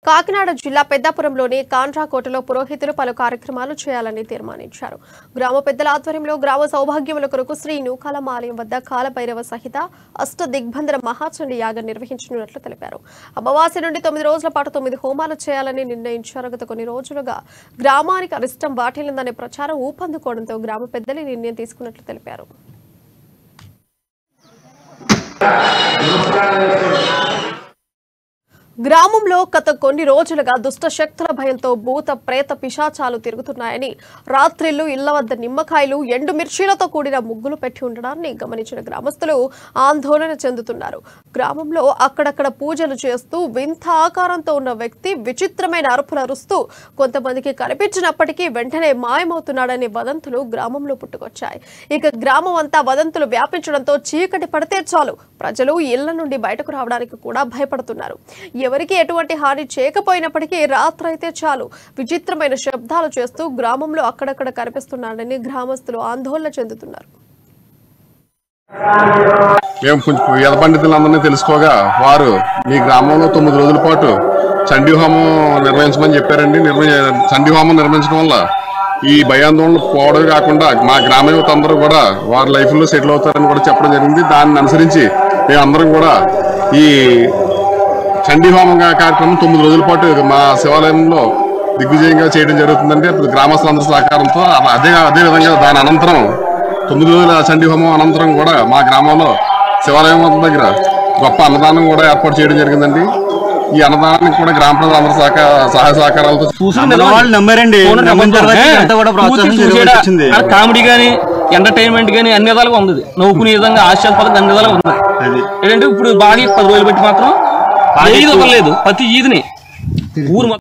కాకినాడ జిల్లా పెద్దాపురంలోని కాండ్రాకోటలో పురోహితులు పలు కార్యక్రమాలు చేయాలని తీర్మానించారు. గ్రామ పెద్దల ఆధ్వర్యంలో గ్రామ సౌభాగ్యముల కొరకు శ్రీ నూకాలమ్మ ఆలయం వద్ద కాలభైరవ సహిత అష్ట దిగ్బంధన మహాచండీ యాగం నిర్వహించనున్నట్లు తెలిపారు. అమావాస్య నుండి 9 రోజుల పాటు 9 హోమాలు చేయాలని నిర్ణయించారు. గత కొన్ని రోజులుగా గ్రామానికి అరిష్టం వాటిల్లిందనే ప్రచారం ఊపందుకోవడంతో గ్రామ పెద్దలు నిర్ణయం తీసుకున్నట్లు తెలిపారు. గ్రామంలో గత కొన్ని రోజులుగా దుష్ట శక్తుల భయంతో భూత ప్రేత పిశాచాలు తిరుగుతున్నాయని, రాత్రిళ్లు ఇళ్ల వద్ద నిమ్మకాయలు ఎండు మిర్చీలతో కూడిన ముగ్గులు పెట్టి ఉండడాన్ని గమనించిన గ్రామస్తులు ఆందోళన చెందుతున్నారు. గ్రామంలో అక్కడక్కడ పూజలు చేస్తూ వింత ఆకారంతో ఉన్న వ్యక్తి విచిత్రమైన అరుపులు అరుస్తూ కొంతమందికి కనిపించినప్పటికీ వెంటనే మాయమవుతున్నాడనే వదంతులు గ్రామంలో పుట్టుకొచ్చాయి. ఇక గ్రామం అంతా వదంతులు వ్యాపించడంతో చీకటి పడితే చాలు ప్రజలు ఇళ్ల నుండి బయటకు రావడానికి కూడా భయపడుతున్నారు. ఎవరికి ఎటువంటి హాని చేయకపోయినప్పటికీ రాత్రైతే చాలు విచిత్రమైన శబ్దాలు చేస్తూ గ్రామంలో అక్కడక్కడ కనిపిస్తున్నాడని గ్రామస్తులు ఆందోళన చెందుతున్నారు. మేము వేద పండితులందరినీ తెలుసుకోగా వారు మీ గ్రామంలో 9 రోజుల పాటు చండీ హోమం నిర్వహించమని చెప్పారండి. చండీ హోమం నిర్వహించడం వల్ల ఈ భయాందోళనలు పోవడం కాకుండా మా గ్రామ యువత అందరూ కూడా వారి లైఫ్ లో సెటిల్ అవుతారని కూడా చెప్పడం జరిగింది. దాన్ని అనుసరించి మేమందరం కూడా ఈ చండీ హోమం కార్యక్రమం 9 రోజుల పాటు మా శివాలయంలో దిగ్విజయంగా చేయడం జరుగుతుందంటే గ్రామస్తులందరి సహకారంతో. అదే విధంగా దాని అనంతరం 9 రోజుల చండీ హోమం అనంతరం కూడా మా గ్రామంలో శివాలయం దగ్గర గొప్ప అన్నదానం కూడా ఏర్పాటు చేయడం జరిగిందండి. ఈ అన్నదానానికి కూడా గ్రామ ప్రజలందరూ సహాయ సహకారాలతో కామెడీ గానీ ఎంటర్టైన్మెంట్ గానీ అన్ని విధాలుగా ఉంది. నవ్వుకునే విధంగా ఆశ్చర్యపదం అన్ని విధాలుగా ఉంది. ఏంటంటే ఇప్పుడు బాగా 10 రోజులు పెట్టి మాత్రం లేదు ప్రతి ఈదిని ఊరు